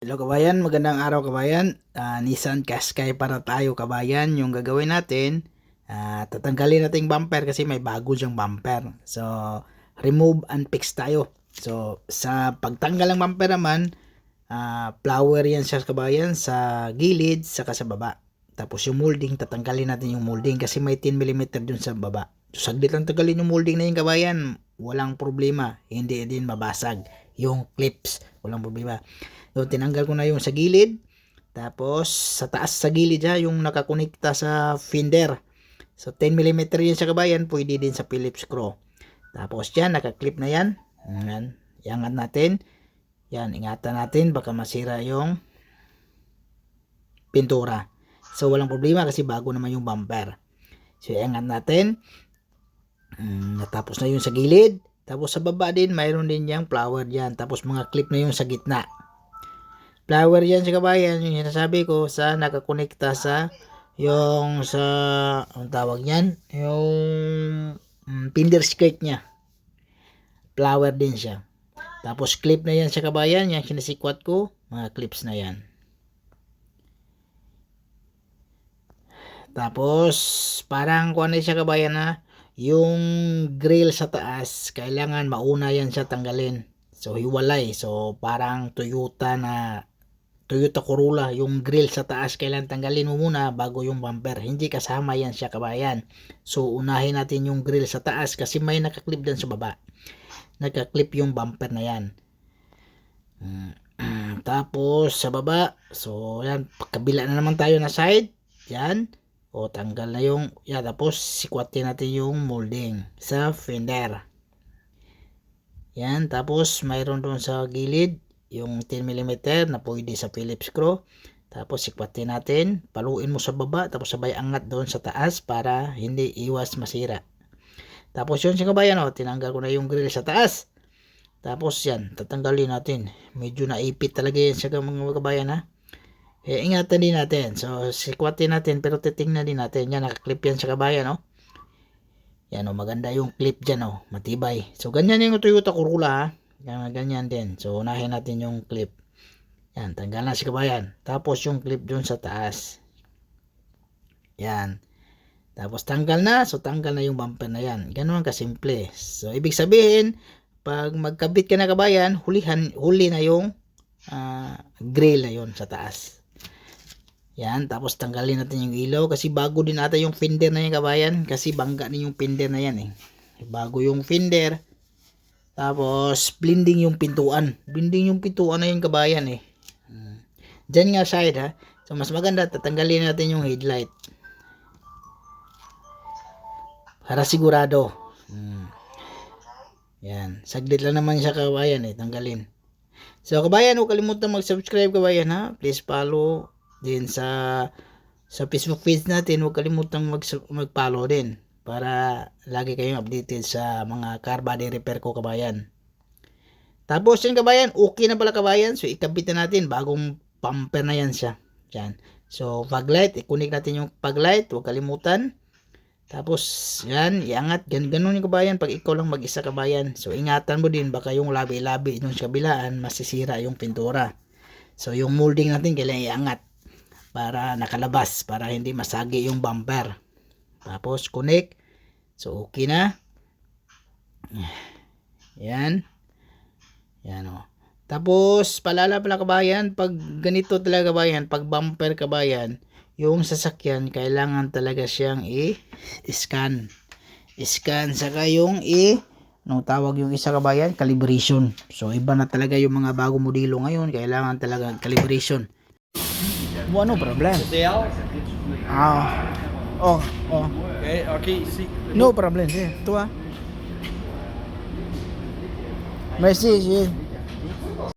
Hello kabayan, magandang araw kabayan. Nissan Qashqai para tayo kabayan. Yung gagawin natin, tatanggalin natin yung bumper kasi may bago siyang bumper. So, remove and fix tayo. So, sa pagtanggal ng bumper naman, flower yan siya kabayan sa gilid saka sa baba. Tapos yung molding, tatanggalin natin yung molding kasi may 10mm dun sa baba. So, saglit lang tanggalin yung molding na yung kabayan. Walang problema. Hindi din mabasag. Yung clips, walang problema. So, tinanggal ko na yung sa gilid. Tapos, sa taas sa gilid ha, yung nakakonekta sa fender. So, 10mm yan sa kabayan. Pwede din sa Phillips screw. Tapos, yan, nakaklip na yan. Yan. Iangat natin. Yan, ingatan natin. Baka masira yung pintura. So, walang problema kasi bago naman yung bumper. So, iangat natin. Natapos na yung sa gilid. Tapos, sa baba din, mayroon din yung flower dyan. Tapos, mga clip na yung sa gitna. Flower yan sa kabayan, yung sinasabi ko sa nakakonekta sa yung sa ang tawag niyan, yung fender skirt niya. Flower din siya. Tapos clip na yan sa kabayan, yung sinisikwat ko, mga clips na yan. Tapos parang kuha na siya kabayan na yung grill sa taas, kailangan mauna yan siya tanggalin. So hiwalay. So parang Toyota Corolla, yung grill sa taas kailan tanggalin mo muna bago yung bumper. Hindi kasama yan siya kabayan. So unahin natin yung grill sa taas kasi may nakaklip din sa baba. Nakaklip yung bumper na yan. Tapos sa baba, so yan, kabila na naman tayo na side. Yan. O tanggal na yung, yan, tapos sikwatin natin yung molding sa fender. Yan, tapos mayroon doon sa gilid yung 10mm na pwede sa Phillips screw. Tapos sikwatin natin, paluin mo sa baba, tapos sabay angat doon sa taas para hindi iwas masira. Tapos yun sa kabayan, tinanggal ko na yung grill sa taas. Tapos yan, tatanggalin natin. Medyo naipit talaga yan sa mga kabayan ha. Ingatan din natin. So sikwatin natin pero titingnan din natin. Yan, nakaklip yan sa kabayan Yan maganda yung clip dyan matibay. So ganyan yung Toyota Corolla ha. Ganyan din. So, unahin natin yung clip. Yan, tanggal na si kabayan. Tapos yung clip dun sa taas. Yan. Tapos tanggal na. So, tanggal na yung bumper na yan. Ganun kasimple. So, ibig sabihin, pag magkabit ka na kabayan, huli na yung grill na yun sa taas. Yan. Tapos tanggalin natin yung ilaw. Kasi bago din ata yung fender na yan kabayan. Kasi bangga din yung fender na yan Bago yung fender. Tapos, blending yung pintuan. Blending yung pintuan na yung kabayan Diyan nga side ha. So, mas maganda, tatanggalin natin yung headlight. Para sigurado. Yan. Saglit lang naman siya kabayan tanggalin. So, kabayan, huwag kalimutan mag-subscribe kabayan ha. Please follow din sa Facebook page natin. Huwag kalimutan mag-follow din. Para lagi kayong updated sa mga car body repair ko kabayan. Tapos yan kabayan, okay na pala kabayan. So ikabit na natin, bagong bumper na yan siya. Yan. So fog light, i-connect natin yung fog light, huwag kalimutan. Tapos yan, iangat, ganun yung kabayan pag ikaw lang mag-isa kabayan. So ingatan mo din, baka yung labi-labi nung kabilaan, masisira yung pintura. So yung molding natin kailangan iangat para nakalabas, para hindi masagi yung bumper. Tapos connect. So okay na. Yan. Yan Tapos paalala pala kabayan, pag ganito talaga kabayan, pag bumper kabayan, yung sasakyan kailangan talaga siyang i-scan. Scan saka yung nung tawag yung isa kabayan, calibration. So iba na talaga yung mga bagong modelo ngayon, kailangan talaga calibration. Ano problem? Oh. Okay, see. No problem, sí. Tú Merci, sí.